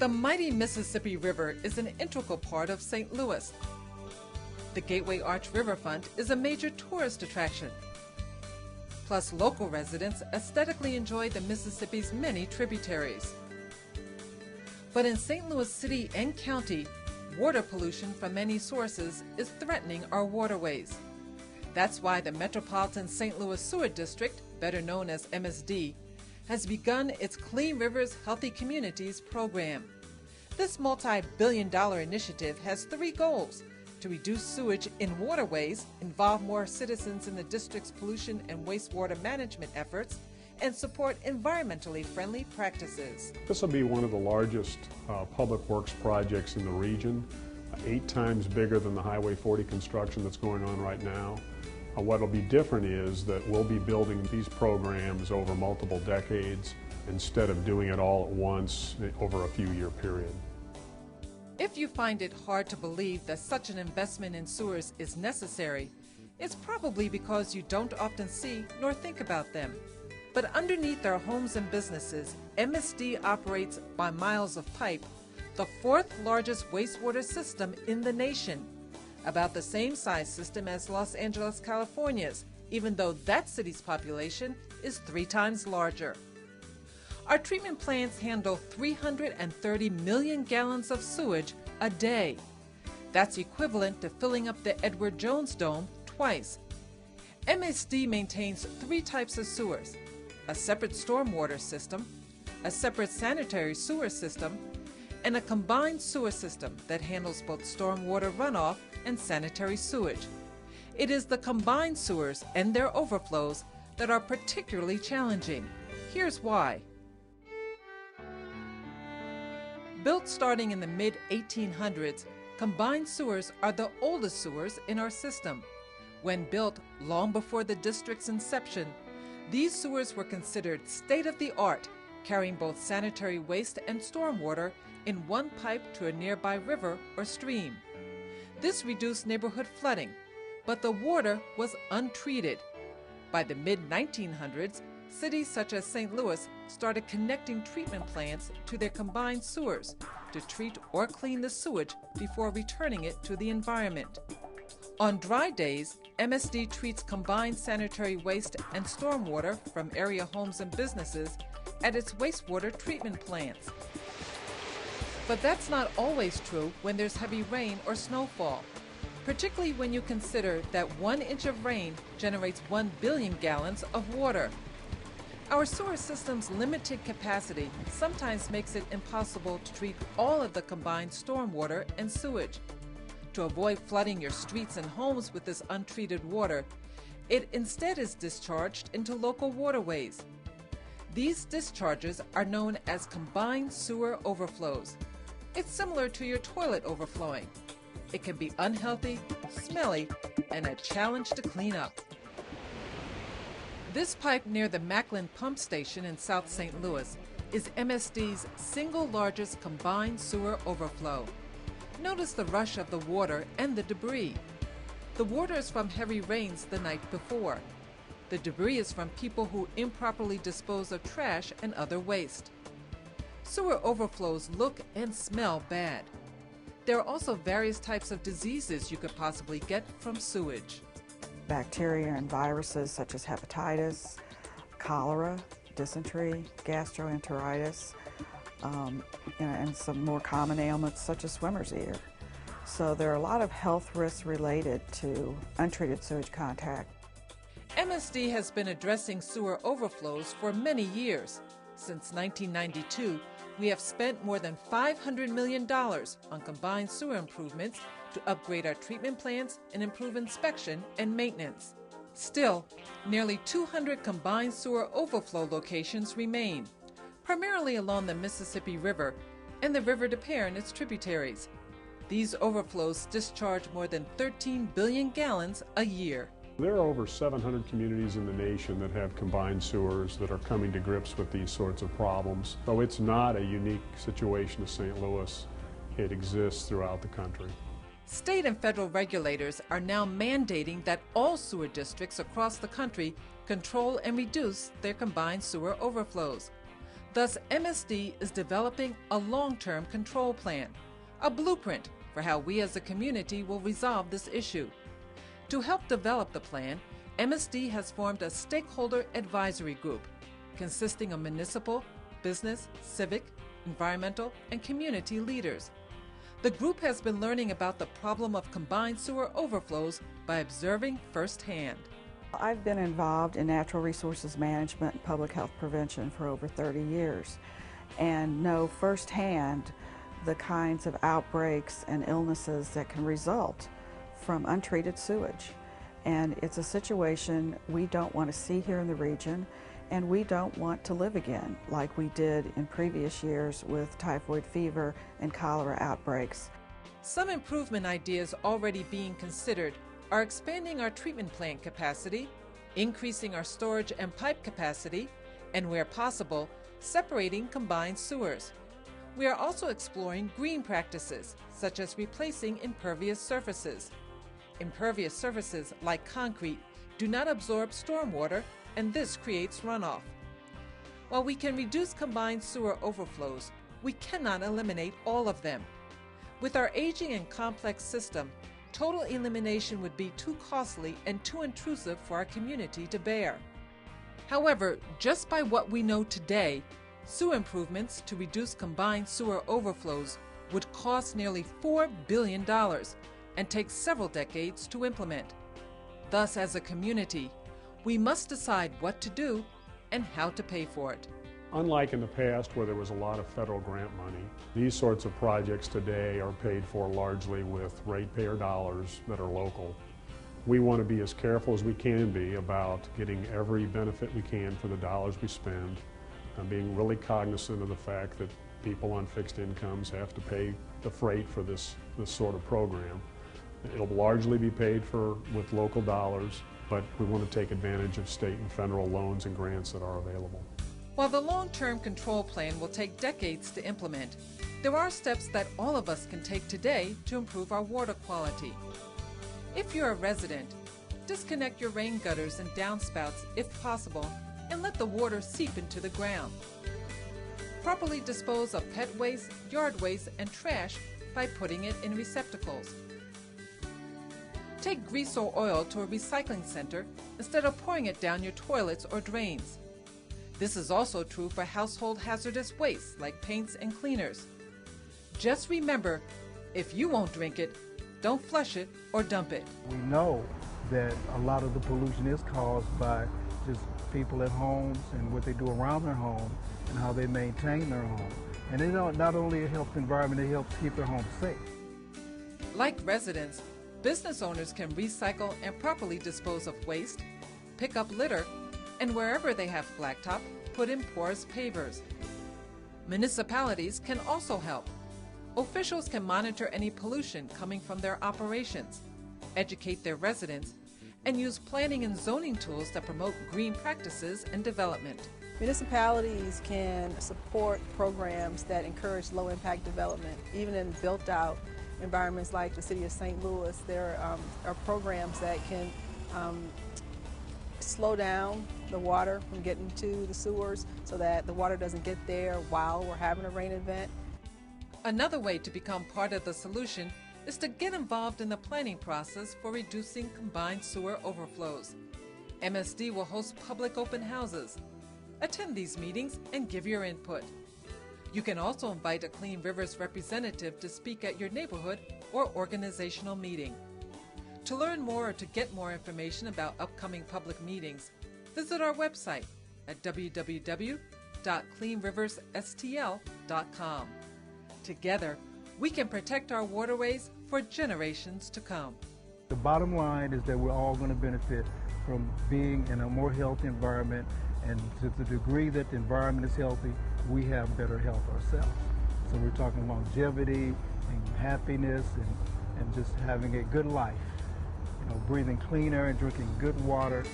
The mighty Mississippi River is an integral part of St. Louis. The Gateway Arch Riverfront is a major tourist attraction. Plus, local residents aesthetically enjoy the Mississippi's many tributaries. But in St. Louis City and County, water pollution from many sources is threatening our waterways. That's why the Metropolitan St. Louis Sewer District, better known as MSD, has begun its Clean Rivers Healthy Communities program. This multi-billion-dollar initiative has three goals: to reduce sewage in waterways, involve more citizens in the district's pollution and wastewater management efforts, and support environmentally friendly practices. This will be one of the largest public works projects in the region, 8 times bigger than the Highway 40 construction that's going on right now. What will be different is that we'll be building these programs over multiple decades instead of doing it all at once over a few-year period. If you find it hard to believe that such an investment in sewers is necessary, it's probably because you don't often see nor think about them. But underneath our homes and businesses, MSD operates, by miles of pipe, the 4th largest wastewater system in the nation, about the same size system as Los Angeles, California's, even though that city's population is 3 times larger. Our treatment plants handle 330 million gallons of sewage a day. That's equivalent to filling up the Edward Jones Dome twice. MSD maintains 3 types of sewers: a separate stormwater system, a separate sanitary sewer system, and a combined sewer system that handles both stormwater runoff and sanitary sewage. It is the combined sewers and their overflows that are particularly challenging. Here's why. Built starting in the mid-1800s, combined sewers are the oldest sewers in our system. When built long before the district's inception, these sewers were considered state-of-the-art, carrying both sanitary waste and stormwater in one pipe to a nearby river or stream. This reduced neighborhood flooding, but the water was untreated. By the mid-1900s, cities such as St. Louis started connecting treatment plants to their combined sewers to treat or clean the sewage before returning it to the environment. On dry days, MSD treats combined sanitary waste and stormwater from area homes and businesses at its wastewater treatment plants. But that's not always true when there's heavy rain or snowfall, particularly when you consider that 1 inch of rain generates 1 billion gallons of water. Our sewer system's limited capacity sometimes makes it impossible to treat all of the combined stormwater and sewage. To avoid flooding your streets and homes with this untreated water, it instead is discharged into local waterways. These discharges are known as combined sewer overflows. It's similar to your toilet overflowing. It can be unhealthy, smelly, and a challenge to clean up. This pipe near the Macklin Pump Station in South St. Louis is MSD's single largest combined sewer overflow. Notice the rush of the water and the debris. The water is from heavy rains the night before. The debris is from people who improperly dispose of trash and other waste. Sewer overflows look and smell bad. There are also various types of diseases you could possibly get from sewage. Bacteria and viruses such as hepatitis, cholera, dysentery, gastroenteritis, and some more common ailments such as swimmer's ear. So there are a lot of health risks related to untreated sewage contact. MSD has been addressing sewer overflows for many years. Since 1992, we have spent more than $500 million on combined sewer improvements to upgrade our treatment plants and improve inspection and maintenance. Still, nearly 200 combined sewer overflow locations remain, primarily along the Mississippi River and the River Des Peres and its tributaries. These overflows discharge more than 13 billion gallons a year. There are over 700 communities in the nation that have combined sewers that are coming to grips with these sorts of problems. So it's not a unique situation to St. Louis. It exists throughout the country. State and federal regulators are now mandating that all sewer districts across the country control and reduce their combined sewer overflows. Thus, MSD is developing a long-term control plan, a blueprint for how we as a community will resolve this issue. To help develop the plan, MSD has formed a stakeholder advisory group consisting of municipal, business, civic, environmental, and community leaders. The group has been learning about the problem of combined sewer overflows by observing firsthand. I've been involved in natural resources management and public health prevention for over 30 years and know firsthand the kinds of outbreaks and illnesses that can result from untreated sewage. And it's a situation we don't want to see here in the region, and we don't want to live again like we did in previous years with typhoid fever and cholera outbreaks. Some improvement ideas already being considered are expanding our treatment plant capacity, increasing our storage and pipe capacity, and where possible, separating combined sewers. We are also exploring green practices, such as replacing impervious surfaces. Impervious surfaces, like concrete, do not absorb stormwater, and this creates runoff. While we can reduce combined sewer overflows, we cannot eliminate all of them. With our aging and complex system, total elimination would be too costly and too intrusive for our community to bear. However, just by what we know today, sewer improvements to reduce combined sewer overflows would cost nearly $4 billion and take several decades to implement. Thus, as a community, we must decide what to do and how to pay for it. Unlike in the past where there was a lot of federal grant money, these sorts of projects today are paid for largely with ratepayer dollars that are local. We want to be as careful as we can be about getting every benefit we can for the dollars we spend, and being really cognizant of the fact that people on fixed incomes have to pay the freight for this sort of program. It'll largely be paid for with local dollars, but we want to take advantage of state and federal loans and grants that are available. While the long-term control plan will take decades to implement, there are steps that all of us can take today to improve our water quality. If you're a resident, disconnect your rain gutters and downspouts if possible and let the water seep into the ground. Properly dispose of pet waste, yard waste, and trash by putting it in receptacles. Take grease or oil to a recycling center instead of pouring it down your toilets or drains. This is also true for household hazardous waste like paints and cleaners. Just remember, if you won't drink it, don't flush it or dump it. We know that a lot of the pollution is caused by just people at homes and what they do around their home and how they maintain their home. And it not only helps the environment, it helps keep their home safe. Like residents, business owners can recycle and properly dispose of waste, pick up litter, and wherever they have blacktop, put in porous pavers. Municipalities can also help. Officials can monitor any pollution coming from their operations, educate their residents, and use planning and zoning tools that promote green practices and development. Municipalities can support programs that encourage low-impact development. Even in built-out environments like the city of St. Louis, there are programs that can slow down the water from getting to the sewers so that the water doesn't get there while we're having a rain event. Another way to become part of the solution is to get involved in the planning process for reducing combined sewer overflows. MSD will host public open houses. Attend these meetings and give your input. You can also invite a Clean Rivers representative to speak at your neighborhood or organizational meeting. To learn more or to get more information about upcoming public meetings, visit our website at www.cleanriversstl.com. Together, we can protect our waterways for generations to come. The bottom line is that we're all going to benefit from being in a more healthy environment, and to the degree that the environment is healthy, we have better health ourselves. So we're talking longevity and happiness and just having a good life. You know, breathing clean air and drinking good water.